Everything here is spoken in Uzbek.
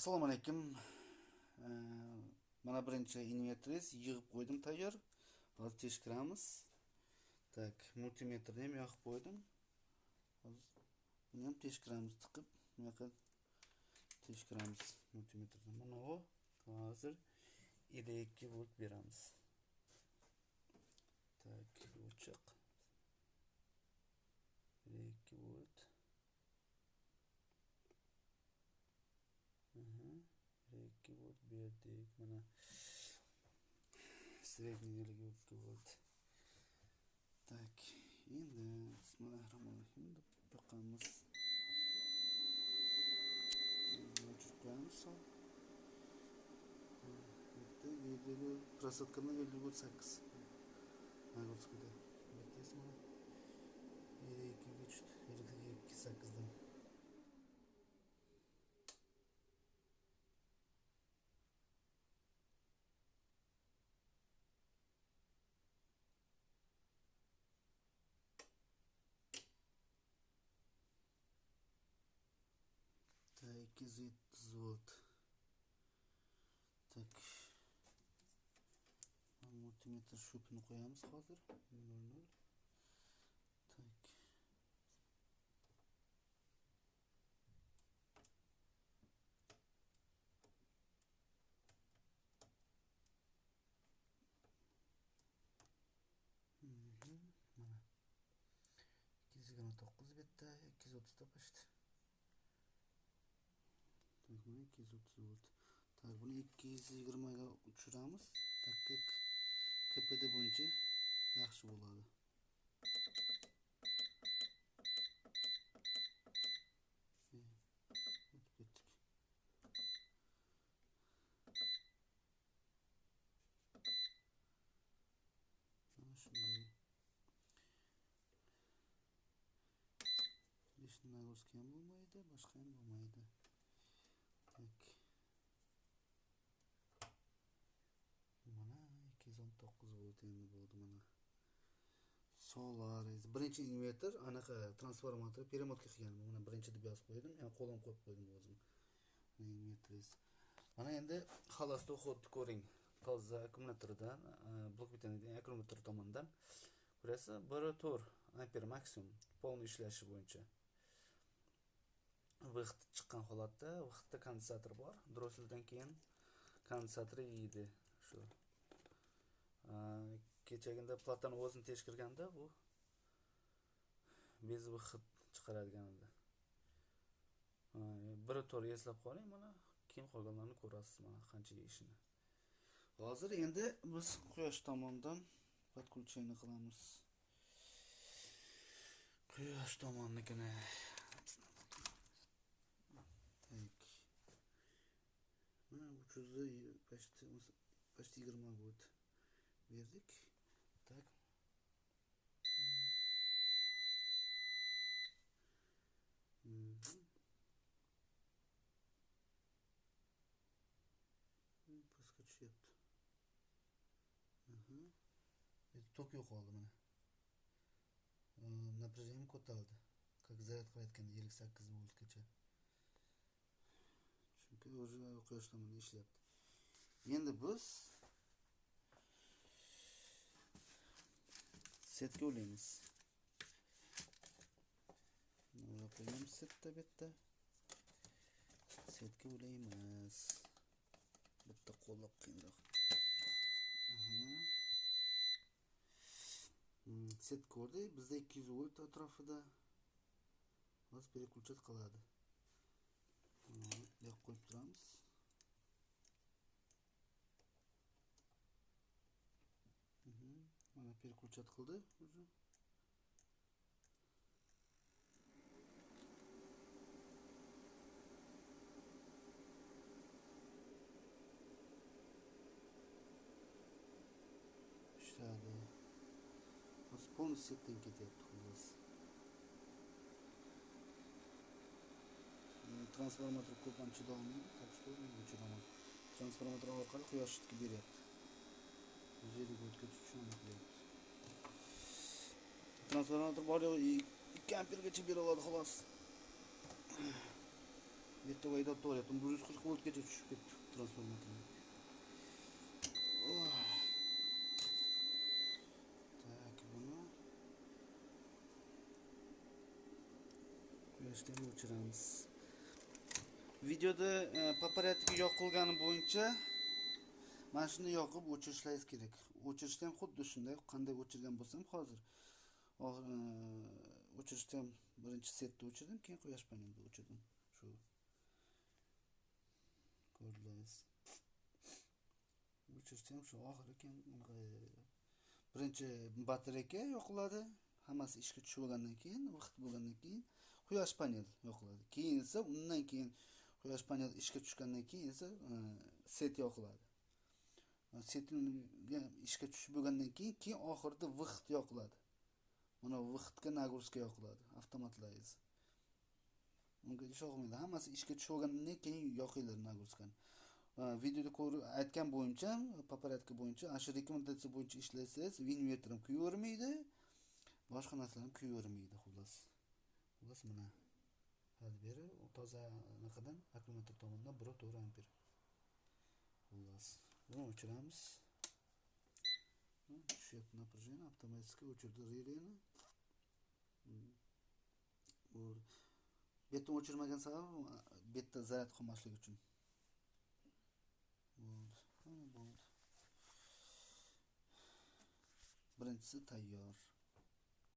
Assalomu alaykum. Mana birinchi inverteringiz yig'ib qo'ydim tayyor. Hozir tekshiramiz. Tak, multimetrni ham yoqib qo'ydim. Hozir buni ham tekshiramiz tiqib. Bunaqa tekshiramiz multimetrni. Mana u hozir 52 volt beramiz. Tak, o'chiq. 52 volt. 2 volt berdik. Mana sredniy 2 volt. Tak, endi bismillahirrohmanirrohim deb boqamiz. O'chirib qo'yamiz. Bitta video prosotkani 58. Nagurskada. Bittasi 52 8dan. Tak, 270 volt. Tak. Multimetr shupini qo'yamiz hozir. 00. Tak. Mana 229 bitta 230 topishdi. Tak, buni 230 volt. Tak, buni 220 ga uçuramiz. Takka KPD bo'yicha yaxshi bo'ladi. O'tib ketdik. Mana shunday. Lishni nagurski ham bo'lmaydi, boshqa ham bo'lmaydi. Tak. Mana 219 volt endi bo'ldi mana. Solaris. Birinchi inverter anaqa transformator перемотка qilganman. Mana birinchi deb yozib qo'ydim. Yani qo'lim qo'yib qo'ydim o'zim. Inverteringiz. Mana endi xolosni xuddi ko'ring. Toza akkumulyatordan, blok bitanidan akkumulyator tomonidan ko'rasiz 1.4 ampere maksimum polni ishlashi bo'yicha. Vaqt chiqqan holatda, vaqtda kondensator bor. Drosseldan keyin kondensator yeydi shu. Kechagida platani o'zini tekshirganda bu bez vaqt chiqaradigan edi. 1.4 eslab qoling, mana keyin qolganlarni ko'rasiz, mana qancha yeyishini. Hozir endi biz quyosh tomonidan podключение qilamiz. Quyosh tomonnikini. Tak. Mana 300 почти 20 volt berdik. Tak. Проскочит. Tok yo'qoldi mana. Напряжение ko'tarildi. Как заряд qilayotganda 58 voltgacha. Chunki o'zi quyosh tomonidan ishlayapti. Endi biz setga ulaymiz. Mana qo'yamiz setda bitta. Setga ulaymiz. Bitta qo'llab qiyinroq. Set ko'rdik. Bizda 200 volt atrofida. Biz переключать qiladi. Yo'q qo'yib turamiz. Mana переключать qildi уже. Ishladi. Biz полностью setdan ketyapti xolos. Transformator ko'p ham chidolmaydi, так что men o'chiraman. Transformator orqali quyoshga beryapti. 150 voltga tushishini qilyapti. Transformator bor yo'q 2 ampergacha bera oladi xolos. Bitta voyda to'g'ri, 140 voltgacha tushib ketdi transformator. Oh, tak, buni quyoshdan o'chiramiz. Videoda paparatga yoqilgani bo'yicha mana shuni yoqib o'chirishingiz kerak. O'chirishda ham xuddi shunday, qanday o'chirgan bo'lsam hozir. O'chirishda ham birinchi setda o'chirdim, keyin quyosh panelida o'chirdim. Shu ko'rdingiz. O'chirishda ham shu oxiri keyin birinchi batareyka yoqiladi. Hammasi ishga tushib bo'lgandan keyin, vaqt bo'lgandan keyin quyosh panel yoqiladi. Keyin esa undan keyin quyosh panel ishga tushgandan keyin esa set yoqiladi. Setga ishga tushib bo'lgandan keyin oxirida vaqt yoqiladi. Mana vaqtga nagruzka yoqiladi avtomatlaringiz. Unga ish olmaydi. Hammasi ishga tushib bo'lgandan keyin yoqinglar nagruzkani. Videoda ko'rib aytgan bo'yicha, paparatka bo'yicha, ana rekomendatsiya bo'yicha ishlasangiz, invertor ham kuyavermaydi, boshqa narsalar ham kuyavermaydi, xullas. Xullas mana hal beri toza anaqadan akkumulyator tomonidan 1.4 amper. Xullas. Buni o'chiramiz. Tushyapti напряжение, avtomatik o'chirdi releni. Bu betni o'chirmagan sababi betda zaryad qolmasligi uchun. Bo'ldi. Birinchisi tayyor.